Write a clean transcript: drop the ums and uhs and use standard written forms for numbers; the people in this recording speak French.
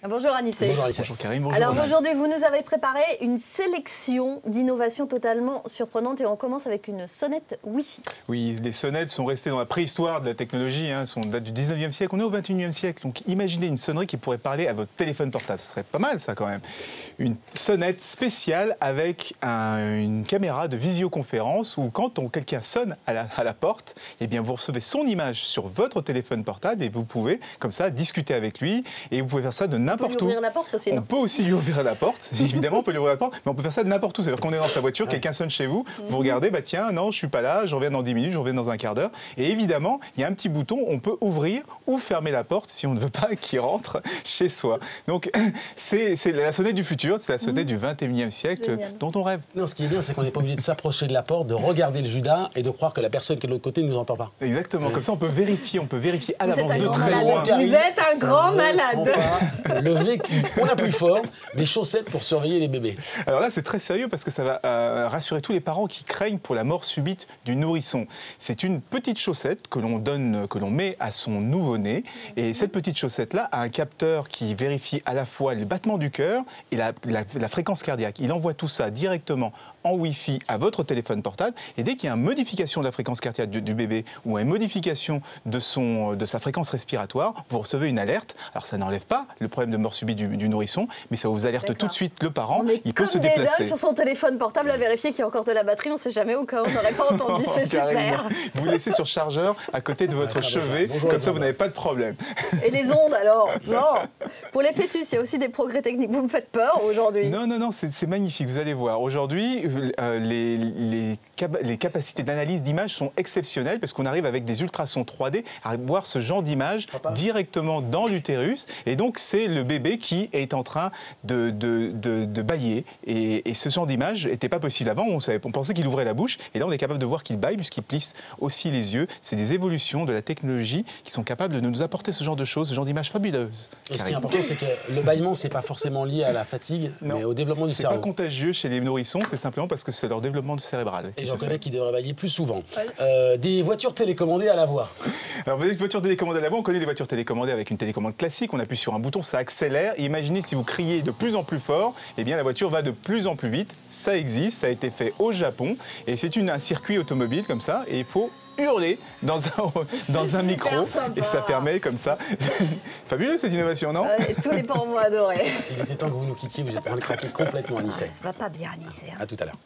Bonjour Anissé. Bonjour Anissé. Bonjour Karim, bonjour. Alors aujourd'hui, vous nous avez préparé une sélection d'innovations totalement surprenantes et on commence avec une sonnette Wi-Fi. Oui, les sonnettes sont restées dans la préhistoire de la technologie, datent du 19e siècle, on est au 21e siècle. Donc imaginez une sonnerie qui pourrait parler à votre téléphone portable, ce serait pas mal ça quand même. Une sonnette spéciale avec une caméra de visioconférence où quand quelqu'un sonne à la porte, eh bien vous recevez son image sur votre téléphone portable et vous pouvez comme ça discuter avec lui et vous pouvez faire ça de n'importe où. On peut lui ouvrir la porte aussi, non? On peut aussi lui ouvrir la porte, évidemment on peut lui ouvrir la porte, mais on peut faire ça de n'importe où. C'est-à-dire qu'on est dans sa voiture, quelqu'un sonne chez vous, vous regardez, bah tiens, non, je suis pas là, je reviens dans 10 minutes, je reviens dans un quart d'heure. Et évidemment, il y a un petit bouton, on peut ouvrir ou fermer la porte si on ne veut pas qu'il rentre chez soi. Donc c'est la sonnette du futur, c'est la sonnette du 21e siècle. Génial. Dont on rêve. Non, ce qui est bien, c'est qu'on n'est pas obligé de s'approcher de la porte, de regarder le Judas et de croire que la personne qui est de l'autre côté ne nous entend pas. Exactement, comme ça on peut vérifier à l'avance de très loin. Vous êtes un grand malade. Le vécu, on a plus fort, des chaussettes pour surveiller les bébés. Alors là, c'est très sérieux parce que ça va rassurer tous les parents qui craignent pour la mort subite du nourrisson. C'est une petite chaussette que l'on met à son nouveau-né. Et cette petite chaussette-là a un capteur qui vérifie à la fois les battements du cœur et la fréquence cardiaque. Il envoie tout ça directement en Wi-Fi à votre téléphone portable. Et dès qu'il y a une modification de la fréquence cardiaque du bébé ou une modification de sa fréquence respiratoire, vous recevez une alerte. Alors ça n'enlève pas le problème de mort subite du nourrisson, mais ça vous alerte tout de suite le parent. Il peut se déplacer. On est comme sur son téléphone portable à vérifier qu'il y a encore de la batterie. On ne sait jamais au cas où on n'aurait pas entendu. C'est super. Vous laissez sur chargeur à côté de votre chevet. Comme ça, vous n'avez pas de problème. Et les ondes alors? Non. Pour les fœtus, il y a aussi des progrès techniques. Vous me faites peur aujourd'hui. Non, c'est magnifique. Vous allez voir. Aujourd'hui, les capacités d'analyse d'image sont exceptionnelles parce qu'on arrive avec des ultrasons 3D à voir ce genre d'image directement dans l'utérus. Et donc, c'est le bébé qui est en train de bâiller. Et ce genre d'image n'était pas possible avant. On pensait qu'il ouvrait la bouche. Et là, on est capable de voir qu'il bâille puisqu'il plisse aussi les yeux. C'est des évolutions de la technologie qui sont capables de nous apporter ce genre de choses, ce genre d'images fabuleuses. Et ce qui est important, c'est que le bâillement, c'est pas forcément lié à la fatigue, mais au développement du cerveau. C'est pas contagieux chez les nourrissons, c'est simplement parce que c'est leur développement cérébral. Et j'en connais qui devraient bâiller plus souvent. Des voitures télécommandées à la voix. Alors, vous avez une voiture télécommandée à la voix, on connaît les voitures télécommandées avec une télécommande classique, on appuie sur un bouton, ça accélère. Et imaginez si vous criez de plus en plus fort, eh bien la voiture va de plus en plus vite. Ça existe, ça a été fait au Japon. Et c'est un circuit automobile comme ça, et il faut hurler dans un micro sympa. Et ça permet comme ça. Fabuleux cette innovation, non? Tous les parents vont adorer. Il était temps que vous nous quittiez, vous êtes en train de craquer complètement, Anissé. Va pas bien, Anissé. À tout à l'heure.